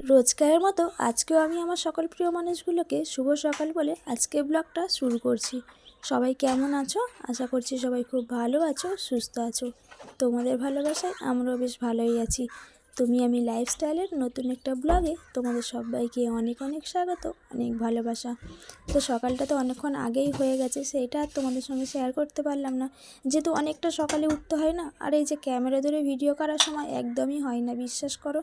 রোজকারের মতো আজকেও আমি আমার সকল প্রিয় মানুষগুলোকে শুভ সকাল বলে আজকে ব্লগটা শুরু করছি। সবাই কেমন আছো? আশা করছি সবাই খুব ভালো আছো, সুস্থ আছো। তোমাদের ভালোবাসায় আমরাও বেশ ভালোই আছি। আমি লাইফস্টাইলের নতুন একটা ব্লগে তোমাদের সবাইকে অনেক অনেক স্বাগত, অনেক ভালোবাসা। তো সকালটা তো অনেকক্ষণ আগেই হয়ে গেছে, সেইটা আর তোমাদের সঙ্গে শেয়ার করতে পারলাম না, যেহেতু অনেকটা সকালে উঠতে হয় না। আর এই যে ক্যামেরা ধরে ভিডিও করার সময় একদমই হয় না, বিশ্বাস করো।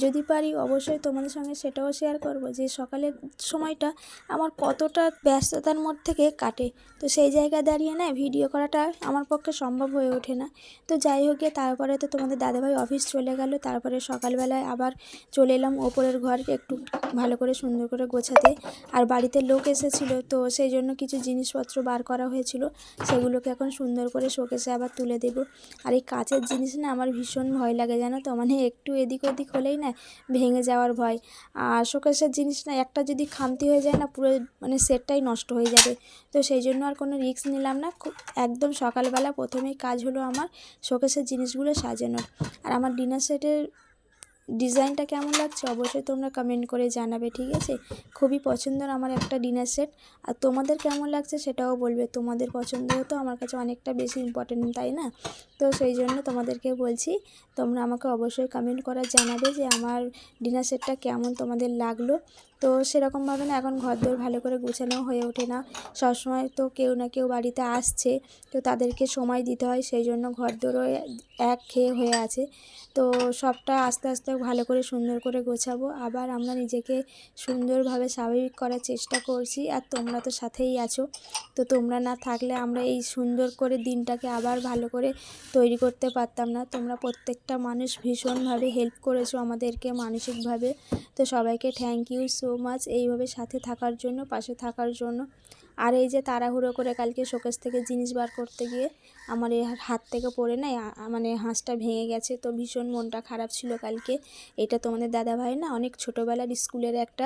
যদি পারি অবশ্যই তোমাদের সঙ্গে সেটাও শেয়ার করব যে সকালের সময়টা আমার কতটা ব্যস্ততার মধ্যে থেকে কাটে। তো সেই জায়গায় দাঁড়িয়ে না ভিডিও করাটা আমার পক্ষে সম্ভব হয়ে ওঠে না। তো যাই হোক, তারপরে তো তোমাদের দাদাভাই অফিস চলে গেল। তারপরে সকালবেলায় আবার চলে এলাম ওপরের ঘর একটু ভালো করে সুন্দর করে গোছাতে। আর বাড়িতে লোক এসেছিলো, তো সেই জন্য কিছু জিনিসপত্র বার করা হয়েছিল, সেগুলোকে এখন সুন্দর করে শোকেসে আবার তুলে দেব। আর এই কাচের জিনিস না আমার ভীষণ ভয় লাগে, জানো তো, মানে একটু এদিক ওদিক হলেই না ভেঙে যাওয়ার ভয়। আর শোকেসের জিনিস না একটা যদি খামতি হয়ে যায় না, পুরো মানে সেটটাই নষ্ট হয়ে যাবে। তো সেই জন্য আর কোনো রিস্ক নিলাম না। একদম সকালবেলা প্রথমেই কাজ হলো আমার শোকেসের জিনিসগুলো সাজানোর। আর আমার ডিনার সেটের ডিজাইনটা কেমন লাগছে অবশ্যই তোমরা কমেন্ট করে জানাবে, ঠিক আছে? খুবই পছন্দের আমার একটা ডিনার সেট। আর তোমাদের কেমন লাগছে সেটাও বলবে। তোমাদের পছন্দও তো আমার কাছে অনেকটা বেশি ইম্পর্টেন্ট, তাই না? তো সেই জন্য তোমাদেরকে বলছি, তোমরা আমাকে অবশ্যই কমেন্ট করে জানাবে যে আমার ডিনার সেটটা কেমন তোমাদের লাগলো। তো সেরকমভাবে না এখন ঘরদোর ভালো করে গুছানো হয়ে ওঠে না। সবসময় তো কেউ না কেউ বাড়িতে আসছে, তো তাদেরকে সময় দিতে হয়, সেই জন্য ঘরদোরও একঘেয়ে হয়ে আছে। তো সবটা আস্তে আস্তে ভালো করে সুন্দর করে গোছাবো। আবার আমরা নিজেকে সুন্দরভাবে স্বাভাবিক করার চেষ্টা করছি, আর তোমরা তো সাথেই আছো। তো তোমরা না থাকলে আমরা এই সুন্দর করে দিনটাকে আবার ভালো করে তৈরি করতে পারতাম না। তোমরা প্রত্যেকটা মানুষ ভীষণভাবে হেল্প করেছো আমাদেরকে মানসিকভাবে। তো সবাইকে থ্যাংক ইউ সো মাচ এইভাবে সাথে থাকার জন্য, পাশে থাকার জন্য। আর এই যে তাড়াহুড়ো করে কালকে শোকেস থেকে জিনিস বার করতে গিয়ে আমার এই হাত থেকে পড়ে না মানে হাঁসটা ভেঙে গেছে। তো ভীষণ মনটা খারাপ ছিল কালকে। এটা তোমাদের দাদাভাই না অনেক ছোটোবেলার স্কুলের একটা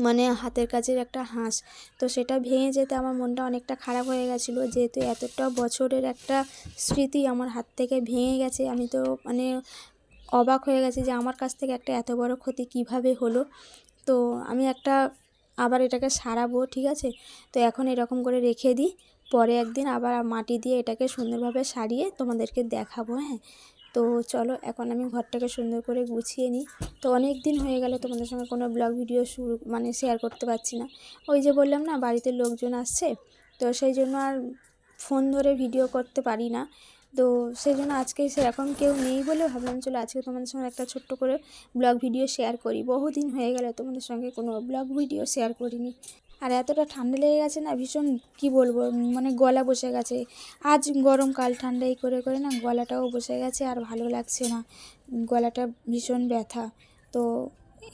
মানে হাতের কাছের একটা হাঁস, তো সেটা ভেঙে যেতে আমার মনটা অনেকটা খারাপ হয়ে গেছিলো, যেহেতু এতটা বছরের একটা স্মৃতি আমার হাত থেকে ভেঙে গেছে। আমি তো মানে অবাক হয়ে গেছি যে আমার কাছ থেকে একটা এত বড় ক্ষতি কিভাবে হলো। তো আমি আবার এটাকে সারাবো, ঠিক আছে? তো এখন এরকম করে রেখে দিই, পরে একদিন আবার মাটি দিয়ে এটাকে সুন্দরভাবে সারিয়ে তোমাদেরকে দেখাবো, হ্যাঁ? তো চলো এখন আমি ঘরটাকে সুন্দর করে গুছিয়ে নিই। তো অনেক দিন হয়ে গেল তোমাদের সঙ্গে কোনো ব্লগ ভিডিও শেয়ার করতে পারছি না। ওই যে বললাম না বাড়িতে লোকজন আসছে, তো সেই জন্য আর ফোন ধরে ভিডিও করতে পারি না। তো সেই জন্য আজকে সেরকম কেউ নেই বলে ভাবলাম চলো আজকে তোমাদের সঙ্গে একটা ছোট্ট করে ব্লগ ভিডিও শেয়ার করি। বহুদিন হয়ে গেল তোমাদের সঙ্গে কোনো ব্লগ ভিডিও শেয়ার করিনি। আর এতটা ঠান্ডা লেগে গেছে না, ভীষণ কি বলবো, মানে গলা বসে গেছে। আজ গরমকাল ঠান্ডা এই করে করে না গলাটাও বসে গেছে, আর ভালো লাগছে না, গলাটা ভীষণ ব্যথা। তো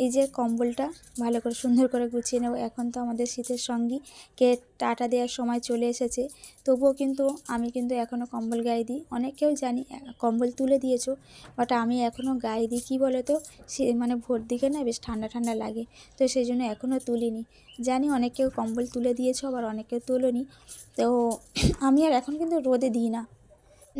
এই যে কম্বলটা ভালো করে সুন্দর করে গুছিয়ে নেব। এখন তো আমাদের শীতের সঙ্গী কে টাটা দেওয়ার সময় চলে এসেছে, তবুও কিন্তু আমি কিন্তু এখনও কম্বল গায়ে দিই। অনেকেও জানি কম্বল তুলে দিয়েছো, বাট আমি এখনও গায়ে দিই। কী বলো তো, সে মানে ভোর দিকে না বেশ ঠান্ডা ঠান্ডা লাগে, তো সেই জন্য এখনও তুলিনি। জানি অনেকেও কম্বল তুলে দিয়েছো, আবার অনেকেও তোলোনি। তো আমি আর এখন কিন্তু রোদে দিই না,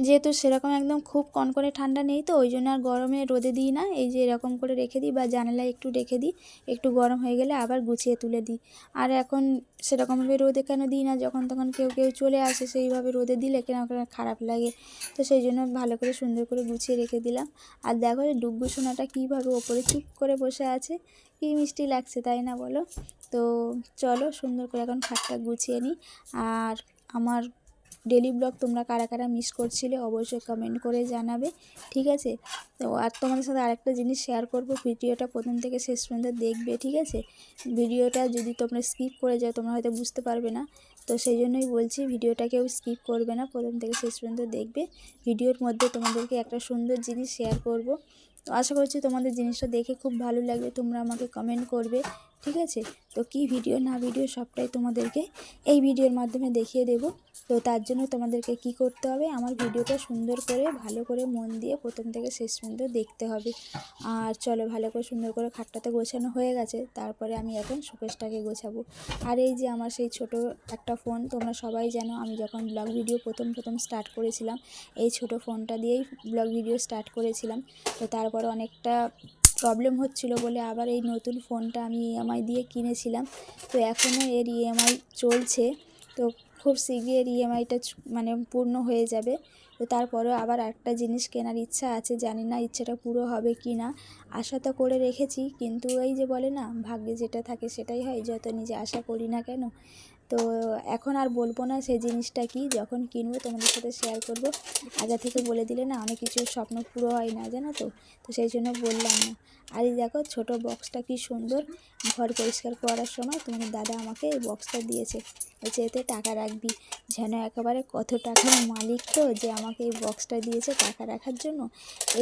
যেহেতু সেরকম একদম খুব কনকনে ঠান্ডা নেই, তো ওই জন্য আর গরমে রোদে দিই না। এই যে এরকম করে রেখে দিই বা জানালায় একটু রেখে দিই, একটু গরম হয়ে গেলে আবার গুছিয়ে তুলে দিই। আর এখন সেরকমভাবে রোদে কেন দিই না, যখন তখন কেউ কেউ চলে আসে, সেইভাবে রোদে দিলে কেন খারাপ লাগে। তো সেই জন্য ভালো করে সুন্দর করে গুছিয়ে রেখে দিলাম। আর দেখো ডুগ্গু সোনাটা কীভাবে ওপরে চুপ করে বসে আছে, কী মিষ্টি লাগছে, তাই না বলো? তো চলো সুন্দর করে এখন খাটটা গুছিয়ে নিই। আর আমার ডেলি ব্লগ তোমরা কারা কারা মিস করছিলে অবশ্যই কমেন্ট করে জানাবে, ঠিক আছে? তো আর তোমাদের সাথে আরেকটা জিনিস শেয়ার করব, ভিডিওটা প্রথম থেকে শেষ পর্যন্ত দেখবে, ঠিক আছে? ভিডিওটা যদি তোমরা স্কিপ করে যাও তোমরা হয়তো বুঝতে পারবে না। তো সেই জন্যই বলছি ভিডিওটা কেউ স্কিপ করবে না, প্রথম থেকে শেষ পর্যন্ত দেখবে। ভিডিওর মধ্যে তোমাদেরকে একটা সুন্দর জিনিস শেয়ার করব। তো আশা করছি তোমাদের জিনিসটা দেখে খুব ভালো লাগবে, তোমরা আমাকে কমেন্ট করবে, ঠিক আছে? তো কি ভিডিও না ভিডিও সবটাই তোমাদেরকে এই ভিডিওর মাধ্যমে দেখিয়ে দেব। তো তার জন্য তোমাদেরকে কি করতে হবে, আমার ভিডিওটা সুন্দর করে ভালো করে মন দিয়ে প্রথম থেকে শেষ পর্যন্ত দেখতে হবে। আর চলো ভালো করে সুন্দর করে খাটটাতে গোছানো হয়ে গেছে, তারপরে আমি এখন শোকেসটাকে গোছাবো। আর এই যে আমার সেই ছোট একটা ফোন, তোমরা সবাই জানো আমি যখন ব্লগ ভিডিও প্রথম স্টার্ট করেছিলাম এই ছোট ফোনটা দিয়েই ব্লগ ভিডিও স্টার্ট করেছিলাম। তো তারপরে অনেকটা প্রবলেম হচ্ছিল বলে আবার এই নতুন ফোনটা আমি ইএমআই দিয়ে কিনেছিলাম। তো এখনও এর ইএমআই চলছে। তো খুব শিগগির ইএমআইটা মানে পূর্ণ হয়ে যাবে। তো তারপরেও আবার একটা জিনিস কেনার ইচ্ছা আছে, জানি না ইচ্ছাটা পুরো হবে কি না। আশা তো করে রেখেছি, কিন্তু এই যে বলে না, ভাগ্যে যেটা থাকে সেটাই হয়, যত নিজে আশা করি না কেন। তো এখন আর বলবো না সেই জিনিসটা কি, যখন কিনবো তোমাদের সাথে শেয়ার করব। আগে থেকে বলে দিলে না অনেক কিছু স্বপ্ন পুরো হয় না, জানো তো। তো সেই জন্য বললাম না। আর এই দেখো ছোটো বক্সটা কি সুন্দর, ঘর পরিষ্কার করার সময় তোমাদের দাদা আমাকে এই বক্সটা দিয়েছে, বলছে এতে টাকা রাখবি। যেন একেবারে কত টাকার মালিক তো, যে আমাকে এই বক্সটা দিয়েছে টাকা রাখার জন্য।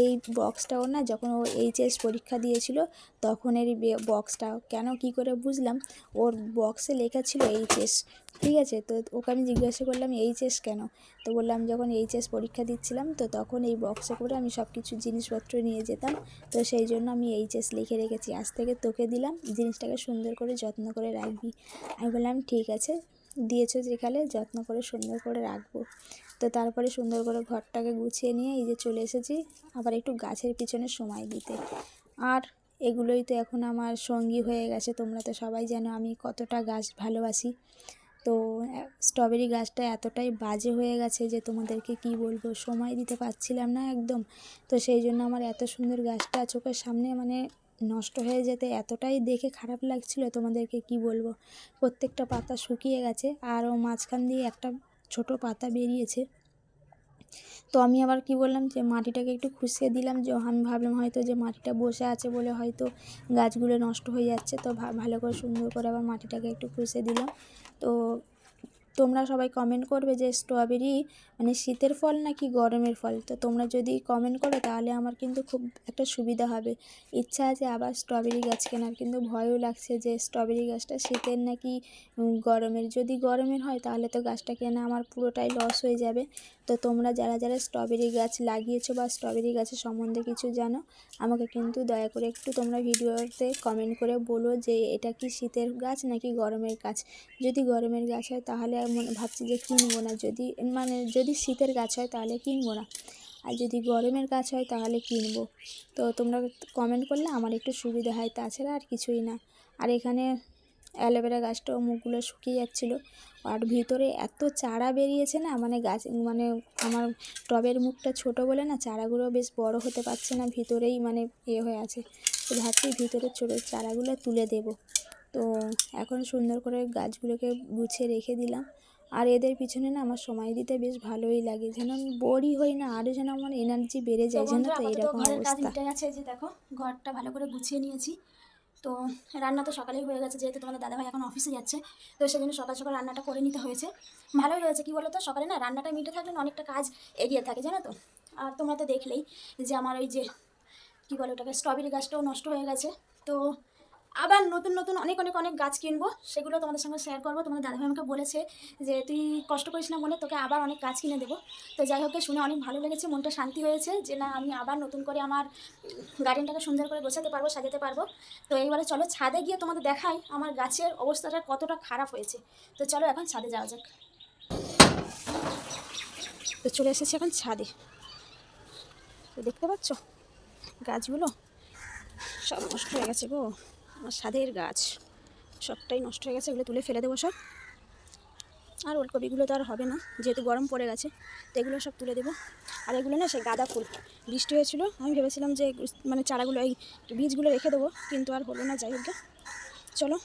এই বক্সটাও না যখন ও এইচএস পরীক্ষা দিয়েছিল তখনেরই বক্সটা, কেন কি করে বুঝলাম, ওর বক্সে লেখা ছিল এইচএস, ঠিক আছে। তো ওকে আমি জিজ্ঞাসা করলাম এইচএস কেন, তো বললাম যখন এইচএস পরীক্ষা দিচ্ছিলাম তো তখন এই বক্সে করে আমি সব কিছু জিনিসপত্র নিয়ে যেতাম, তো সেই জন্য আমি এইচএস লিখে রেখেছি। আজ থেকে তোকে দিলাম, জিনিসটাকে সুন্দর করে যত্ন করে রাখবি। আমি বললাম ঠিক আছে, দিয়েছো যেখানে যত্ন করে সুন্দর করে রাখবো। তো তারপরে সুন্দর করে ঘরটাকে গুছিয়ে নিয়ে এই যে চলে এসেছি আবার একটু গাছের পিছনে সময় দিতে। আর এগুলোই তো এখন আমার সঙ্গী হয়ে গেছে। তোমরা তো সবাই জানো আমি কতটা গাছ ভালোবাসি। তো স্ট্রবেরি গাছটা এতটাই বাজে হয়ে গেছে যে তোমাদেরকে কি বলবো, সময় দিতে পারছিলাম না একদম। তো সেই জন্য আমার এত সুন্দর গাছটা চোখের সামনে মানে নষ্ট হয়ে যেতে এতটাই দেখে খারাপ লাগছিল, তোমাদেরকে কি বলবো। প্রত্যেকটা পাতা শুকিয়ে গেছে, আরও মাঝখান দিয়ে একটা ছোট পাতা বেরিয়েছে। তো আমি আবার কি বললাম যে মাটিটাকে একটু খুঁচিয়ে দিলাম, যে আমি ভাবলাম হয়তো যে মাটিটা বসে আছে বলে হয়তো গাছগুলো নষ্ট হয়ে যাচ্ছে। তো ভালো করে সুন্দর করে আবার মাটিটাকে একটু খুঁচিয়ে দিলাম। তো তোমরা সবাই কমেন্ট করবে যে স্ট্রবেরি মানে শীতের ফল নাকি গরমের ফল। তো তোমরা যদি কমেন্ট করো তাহলে আমার কিন্তু খুব একটা সুবিধা হবে। ইচ্ছা আছে আবার স্ট্রবেরি গাছ কেনার, কিন্তু ভয়ও লাগছে যে স্ট্রবেরি গাছটা শীতের নাকি গরমের। যদি গরমের হয় তাহলে তো গাছটা কেনা আমার পুরোটাই লস হয়ে যাবে। তো তোমরা যারা যারা স্ট্রবেরি গাছ লাগিয়েছো বা স্ট্রবেরি গাছের সম্বন্ধে কিছু জানো, আমাকে কিন্তু দয়া করে একটু তোমরা ভিডিওতে কমেন্ট করে বলো যে এটা কি শীতের গাছ নাকি গরমের গাছ। যদি গরমের গাছ হয় তাহলে ভাবছি যে কিনবো না, যদি শীতের গাছ হয় তাহলে কিনবো না, আর যদি গরমের গাছ হয় তাহলে কিনবো। তো তোমরা কমেন্ট করলে আমার একটু সুবিধা হয়, তাছাড়া আর কিছুই না। আর এখানে অ্যালোভেরা গাছটাও মুখগুলো শুকিয়ে যাচ্ছিলো, আর ভিতরে এত চারা বেরিয়েছে না, মানে গাছ মানে আমার টবের মুখটা ছোট বলে না চারাগুলো বেশ বড় হতে পারছে না, ভিতরেই মানে হয়ে আছে। তো ভাবছি ভিতরের ছোটো চারাগুলো তুলে দেবো। তো এখন সুন্দর করে গাছগুলোকে গুছিয়ে রেখে দিলাম। আর এদের পিছনে না আমার সময় দিতে বেশ ভালোই লাগে, যেন আমি বোরই হই না, আরও যেন আমার এনার্জি বেড়ে যায়, যেন তো এইরকম ঘরের কাজ অবস্থা। মিটে গেছে, যে দেখো ঘরটা ভালো করে গুছিয়ে নিয়েছি। তো রান্না তো সকালেই হয়ে গেছে, যেহেতু তোমাদের দাদাভাই এখন অফিসে যাচ্ছে, তো সেজন্য সকাল সকাল রান্নাটা করে নিতে হয়েছে। ভালোই হয়েছে, কি বলো তো, সকালে না রান্নাটা মিটে থাকলে না অনেকটা কাজ এগিয়ে থাকে, জানো তো। আর তোমরা তো দেখলেই যে আমার ওই যে কী বলে ওটাকে, স্ট্রবেরি গাছটাও নষ্ট হয়ে গেছে। তো আবার নতুন নতুন অনেক অনেক অনেক গাছ কিনবো, সেগুলো তোমাদের সঙ্গে শেয়ার করবো। তোমাদের দাদাভাই আমাকে বলেছে যে তুই কষ্ট করিস না, মনে তোকে আবার অনেক গাছ কিনে দেবো। তো যাই হোক, শুনে অনেক ভালো লেগেছে, মনটা শান্তি হয়েছে যে না আমি আবার নতুন করে আমার গার্ডেনটাকে সুন্দর করে গোছাতে পারবো, সাজাতে পারবো। তো এইবারে চলো ছাদে গিয়ে তোমাদের দেখাই আমার গাছের অবস্থাটা কতটা খারাপ হয়েছে। তো চলো এখন ছাদে যাওয়া যাক। তো চলে এসেছি এখন ছাদে। তো দেখতে পাচ্ছ গাছগুলো সব নষ্ট হয়ে গেছে গো, আমার ছাদের গাছ সবটাই নষ্ট হয়ে গেছে, এগুলো তুলে ফেলে দেবো সব। আর ওলকপিগুলো তো আর হবে না, যেহেতু গরম পড়ে গেছে, তো এগুলো সব তুলে দেবো। আর এগুলো না সেই গাঁদা ফুল, বৃষ্টি হয়েছিল, আমি ভেবেছিলাম যে মানে চারাগুলো এই বীজগুলো রেখে দেবো, কিন্তু আর হলো না। যাই হোক, চলো।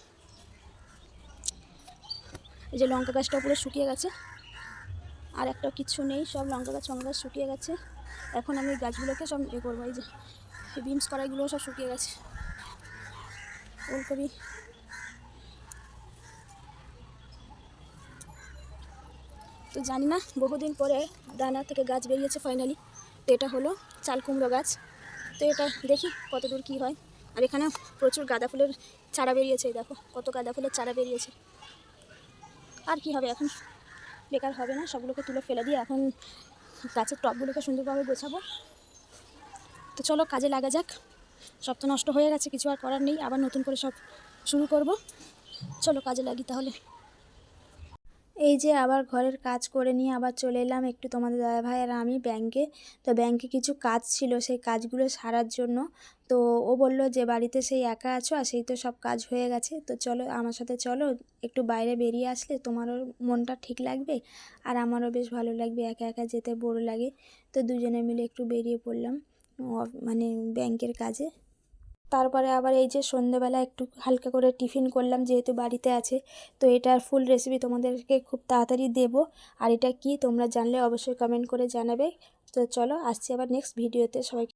এই যে লঙ্কা গাছটাও পুরো শুকিয়ে গেছে, আর একটা কিচ্ছু নেই, সব লঙ্কা গাছ শুকিয়ে গেছে। এখন আমি গাছগুলোকে সব করবো। এই যে বিনস কড়াইগুলো সব শুকিয়ে গেছে, ওলকপি। তো জানি না, বহুদিন পরে দানা থেকে গাছ বেরিয়েছে ফাইনালি। তো এটা হলো চাল কুমড়ো গাছ। তো এটা দেখি কত দূর কী হয়। আর এখানে প্রচুর গাঁদা ফুলের চারা বেরিয়েছে, দেখো কত গাঁদা ফুলের চারা বেরিয়েছে। আর কি হবে, এখন বেকার হবে না, সবগুলোকে তুলে ফেলে দিয়ে এখন গাছের টবগুলোকে সুন্দরভাবে গোছাবো। তো চলো কাজে লাগা যাক। সব তো নষ্ট হয়ে গেছে, কিছু আর করার নেই, আবার নতুন করে সব শুরু করব। চলো কাজে লাগি তাহলে। এই যে আবার ঘরের কাজ করে নিয়ে আবার চলে এলাম একটু তোমাদের দাদাভাই আর আমি ব্যাংকে। তো ব্যাংকে কিছু কাজ ছিল, সেই কাজগুলো সারার জন্য। তো ও বলল যে বাড়িতে সেই একা আছো আর সেই তো সব কাজ হয়ে গেছে, তো চলো আমার সাথে চলো, একটু বাইরে বেরিয়ে আসলে তোমারও মনটা ঠিক লাগবে আর আমারও বেশ ভালো লাগবে, একা একা যেতে বোর লাগে। তো দুজনে মিলে একটু বেরিয়ে পড়লাম মানে ব্যাংকের কাজে। তারপরে আবার এই যে সন্ধেবেলা একটু হালকা করে টিফিন করলাম, যেহেতু বাড়িতে আছে। তো এটার ফুল রেসিপি তোমাদেরকে খুব তাড়াতাড়ি দেবো, আর এটা কি তোমরা জানলে অবশ্যই কমেন্ট করে জানাবে। তো চলো, আসছি আবার নেক্সট ভিডিওতে। সবাই